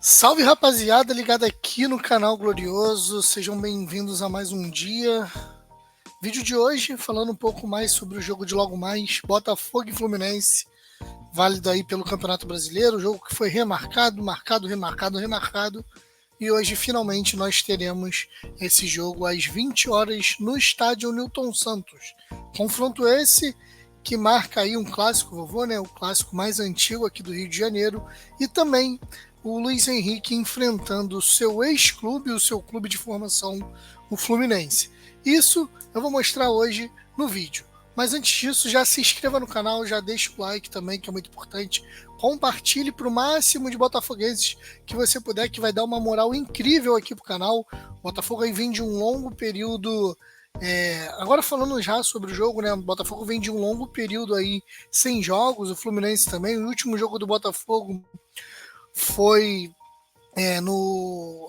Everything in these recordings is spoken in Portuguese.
Salve rapaziada, ligada aqui no canal Glorioso, sejam bem-vindos a mais um dia. Vídeo de hoje falando um pouco mais sobre o jogo de logo mais, Botafogo e Fluminense, válido aí pelo Campeonato Brasileiro, jogo que foi remarcado, remarcado, e hoje finalmente nós teremos esse jogo às 20 horas no estádio Newton Santos. Confronto esse que marca aí um clássico vovô, né? O clássico mais antigo aqui do Rio de Janeiro, e também o Luiz Henrique enfrentando o seu ex-clube, o seu clube de formação, o Fluminense. Isso eu vou mostrar hoje no vídeo. Mas antes disso, já se inscreva no canal, já deixa o like também, que é muito importante. Compartilhe para o máximo de botafoguenses que você puder, que vai dar uma moral incrível aqui pro canal. O Botafogo aí vem de um longo período. Agora falando já sobre o jogo, né? O Botafogo vem de um longo período aí sem jogos, o Fluminense também. O último jogo do Botafogo foi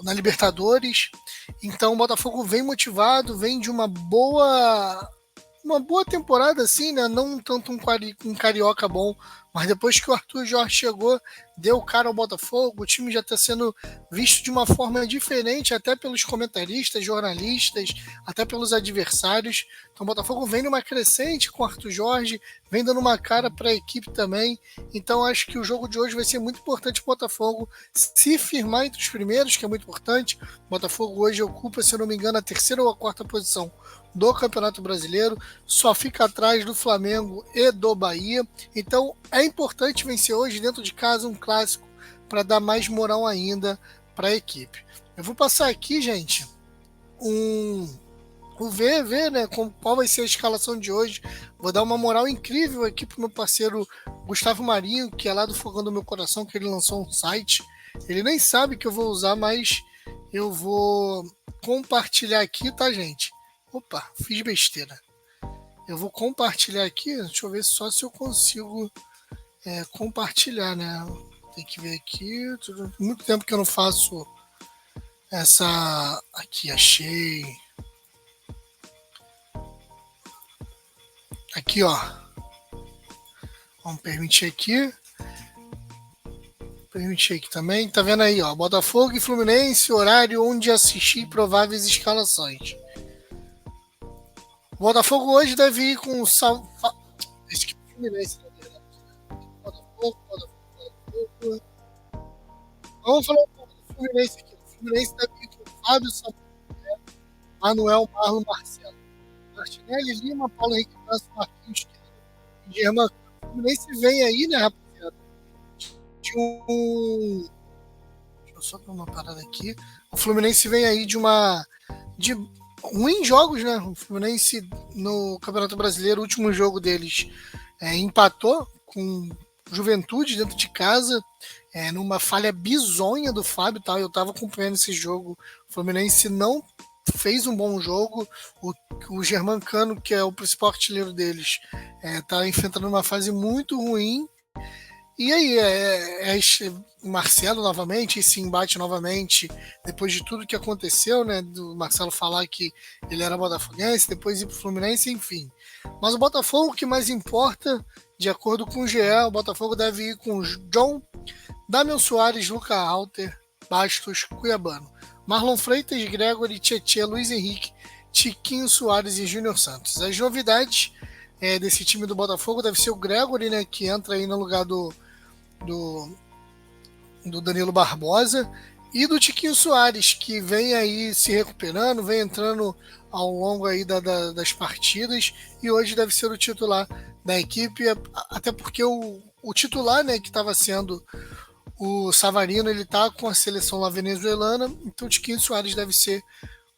na Libertadores. Então o Botafogo vem motivado, vem de uma boa temporada, assim, né? Não tanto um carioca bom, mas depois que o Arthur Jorge chegou, deu cara ao Botafogo, o time já está sendo visto de uma forma diferente, até pelos comentaristas, jornalistas, até pelos adversários. Então o Botafogo vem numa crescente com o Arthur Jorge, vem dando uma cara para a equipe também. Então acho que o jogo de hoje vai ser muito importante para o Botafogo se firmar entre os primeiros, que é muito importante. O Botafogo hoje ocupa, se eu não me engano, a terceira ou a quarta posição do Campeonato Brasileiro, só fica atrás do Flamengo e do Bahia. Então é importante vencer hoje dentro de casa um clássico para dar mais moral ainda para a equipe. Eu vou passar aqui, gente, ver, né, qual vai ser a escalação de hoje. Vou dar uma moral incrível aqui pro meu parceiro Gustavo Marinho, que é lá do Fogão do Meu Coração, que ele lançou um site. Ele nem sabe que eu vou usar, mas eu vou compartilhar aqui, tá, gente? Opa, fiz besteira. Eu vou compartilhar aqui, deixa eu ver só se eu consigo compartilhar, né? Tem que ver aqui. Muito tempo que eu não faço essa. Aqui, achei. Aqui, ó. Vamos permitir aqui. Permitir aqui também. Tá vendo aí, ó. Botafogo e Fluminense, horário onde assistir prováveis escalações. O Botafogo hoje deve ir com o Esse aqui é o Fluminense, na verdade. Botafogo. Vamos falar um pouco do Fluminense aqui. O Fluminense deve ir com o Fábio Samuel, Manuel, Marlon, Marcelo, Martinelli, Lima, Paulo Henrique França, Marquinhos, Germán. O Fluminense vem aí, né, rapaziada? Deixa eu só dar uma parada aqui. O Fluminense vem aí de ruins jogos, né? O Fluminense no Campeonato Brasileiro, o último jogo deles empatou com Juventude dentro de casa, numa falha bizonha do Fábio, tá? Eu tava acompanhando esse jogo. O Fluminense não fez um bom jogo. O Germancano, que é o principal artilheiro deles, tá enfrentando uma fase muito ruim. E aí, Marcelo novamente, esse embate novamente, depois de tudo que aconteceu, né? Do Marcelo falar que ele era botafoguense, depois ir pro Fluminense, enfim. Mas o Botafogo, o que mais importa, de acordo com o GE, o Botafogo deve ir com John, Damian Soares, Luca Alter, Bastos, Cuiabano, Marlon Freitas, Gregory, Tietê, Luiz Henrique, Tiquinho Soares e Júnior Santos. As novidades desse time do Botafogo deve ser o Gregory, né? Que entra aí no lugar do Danilo Barbosa, e do Tiquinho Soares, que vem aí se recuperando, vem entrando ao longo aí das partidas, e hoje deve ser o titular da equipe, até porque o titular, né, que estava sendo o Savarino, ele tá com a seleção lá venezuelana, então o Tiquinho Soares deve ser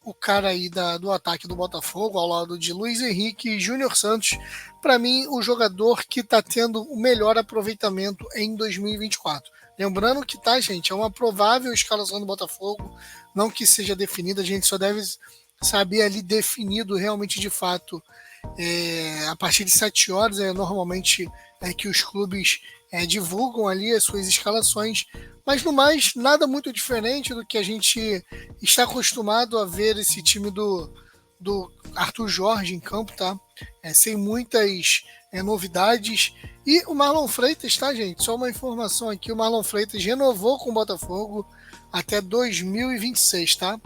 o cara aí do ataque do Botafogo, ao lado de Luiz Henrique e Júnior Santos. Para mim, o jogador que está tendo o melhor aproveitamento em 2024. Lembrando que, tá, gente, é uma provável escalação do Botafogo, não que seja definida, a gente só deve saber ali definido realmente de fato a partir de 7 horas, normalmente que os clubes divulgam ali as suas escalações, mas no mais, nada muito diferente do que a gente está acostumado a ver esse time do Arthur Jorge em campo, tá? Sem muitas novidades. E o Marlon Freitas, tá, gente? Só uma informação aqui: o Marlon Freitas renovou com o Botafogo até 2026, tá?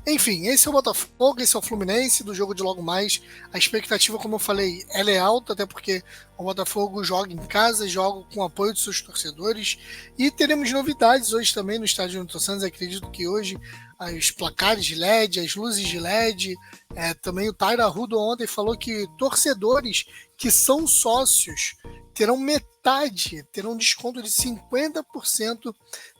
Enfim, esse é o Botafogo, esse é o Fluminense do jogo de logo mais. A expectativa, como eu falei, ela é alta, até porque o Botafogo joga em casa, joga com o apoio de seus torcedores. E teremos novidades hoje também no estádio Newton Santos. Acredito que hoje os placares de LED, as luzes de LED, também o Taira Arruda ontem falou que torcedores que são sócios terão metade, terão um desconto de 50%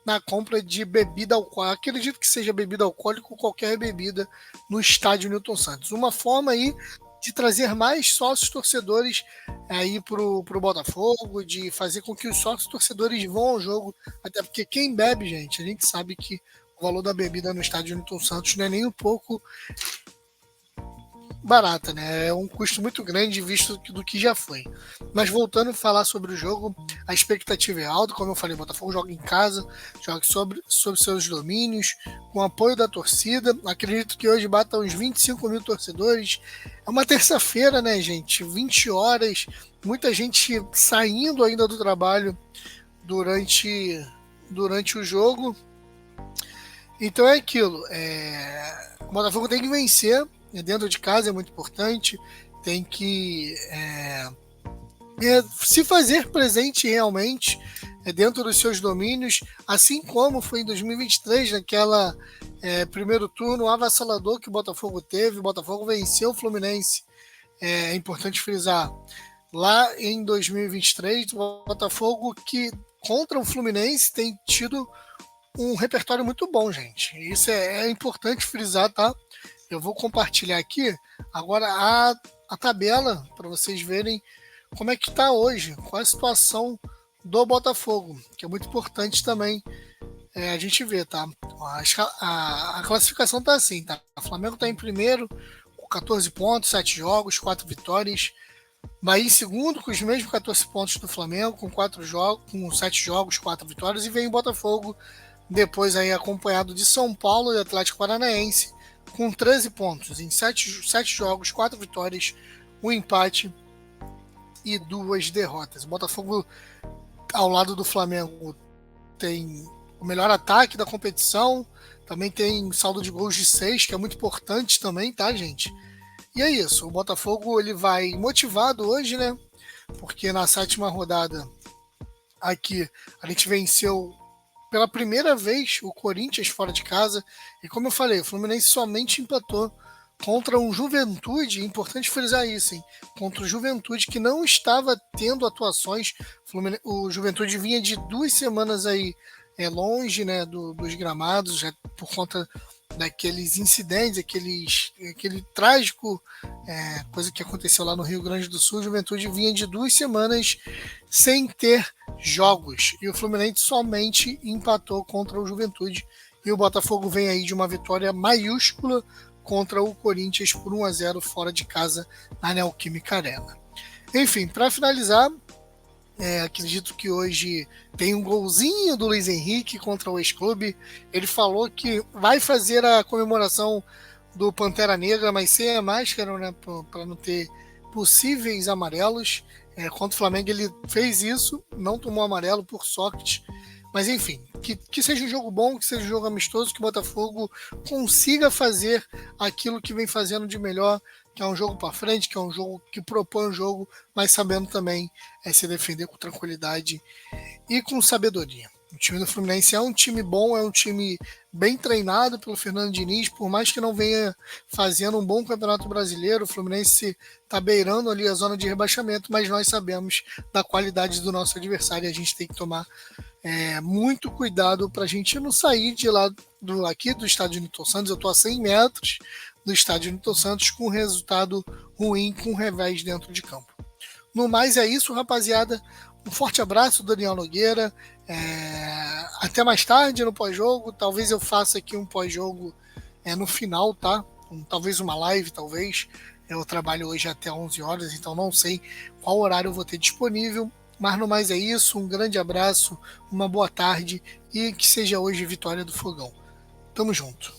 na compra de bebida alcoólica. Acredito que seja bebida alcoólica ou qualquer bebida no estádio Newton Santos. Uma forma aí de trazer mais sócios torcedores aí pro Botafogo, de fazer com que os sócios torcedores vão ao jogo, até porque quem bebe, gente, a gente sabe que o valor da bebida no estádio Newton Santos não é nem um pouco barata, né? É um custo muito grande visto do que já foi. Mas voltando a falar sobre o jogo, a expectativa é alta, como eu falei, o Botafogo joga em casa, joga sobre seus domínios, com apoio da torcida. Acredito que hoje bata uns 25 mil torcedores. É uma terça-feira, né, gente? 20 horas, muita gente saindo ainda do trabalho durante o jogo. Então é aquilo. O Botafogo tem que vencer. Dentro de casa é muito importante, tem que se fazer presente realmente dentro dos seus domínios, assim como foi em 2023, naquela primeiro turno avassalador que o Botafogo teve. O Botafogo venceu o Fluminense, é importante frisar, lá em 2023, o Botafogo que contra o Fluminense tem tido um repertório muito bom, gente. Isso é importante frisar, tá? Eu vou compartilhar aqui agora a tabela para vocês verem como é que está hoje, qual é a situação do Botafogo, que é muito importante também a gente ver, tá? A classificação tá assim, tá? O Flamengo está em primeiro com 14 pontos, 7 jogos, 4 vitórias. Bahia em segundo com os mesmos 14 pontos do Flamengo, com 7 jogos, 4 vitórias. E vem o Botafogo depois aí acompanhado de São Paulo e Atlético Paranaense, com 13 pontos em 7 jogos, 4 vitórias, um empate e 2 derrotas. O Botafogo, ao lado do Flamengo, tem o melhor ataque da competição, também tem saldo de gols de 6, que é muito importante também, tá, gente? E é isso, o Botafogo ele vai motivado hoje, né? Porque na 7ª rodada aqui a gente venceu pela primeira vez o Corinthians fora de casa. E como eu falei, o Fluminense somente empatou contra um Juventude, importante frisar isso, hein? Contra o Juventude que não estava tendo atuações. O Juventude vinha de 2 semanas aí longe, né, dos gramados, já por conta daqueles incidentes, aquele trágico coisa que aconteceu lá no Rio Grande do Sul. A Juventude vinha de 2 semanas sem ter jogos e o Fluminense somente empatou contra o Juventude, e o Botafogo vem aí de uma vitória maiúscula contra o Corinthians por 1-0 fora de casa na Neoquímica Arena. Enfim, para finalizar, acredito que hoje tem um golzinho do Luiz Henrique contra o ex-clube. Ele falou que vai fazer a comemoração do Pantera Negra, mas sem a máscara, né, para não ter possíveis amarelos. Contra o Flamengo ele fez isso, não tomou amarelo por sorte. Mas enfim, que seja um jogo bom, que seja um jogo amistoso, que o Botafogo consiga fazer aquilo que vem fazendo de melhor, que é um jogo para frente, que é um jogo que propõe um jogo, mas sabendo também se defender com tranquilidade e com sabedoria. O time do Fluminense é um time bom, é um time bem treinado pelo Fernando Diniz, por mais que não venha fazendo um bom campeonato brasileiro. O Fluminense está beirando ali a zona de rebaixamento, mas nós sabemos da qualidade do nosso adversário e a gente tem que tomar muito cuidado para a gente não sair de lá aqui do estádio Newton Santos. Eu estou a 100 metros do estádio Newton Santos com resultado ruim, com revés dentro de campo. No mais é isso, rapaziada. Um forte abraço, Daniel Nogueira. Até mais tarde no pós-jogo. Talvez eu faça aqui um pós-jogo no final, tá? Talvez uma live, talvez. Eu trabalho hoje até 11 horas, então não sei qual horário eu vou ter disponível. Mas no mais é isso. Um grande abraço, uma boa tarde e que seja hoje vitória do Fogão. Tamo junto.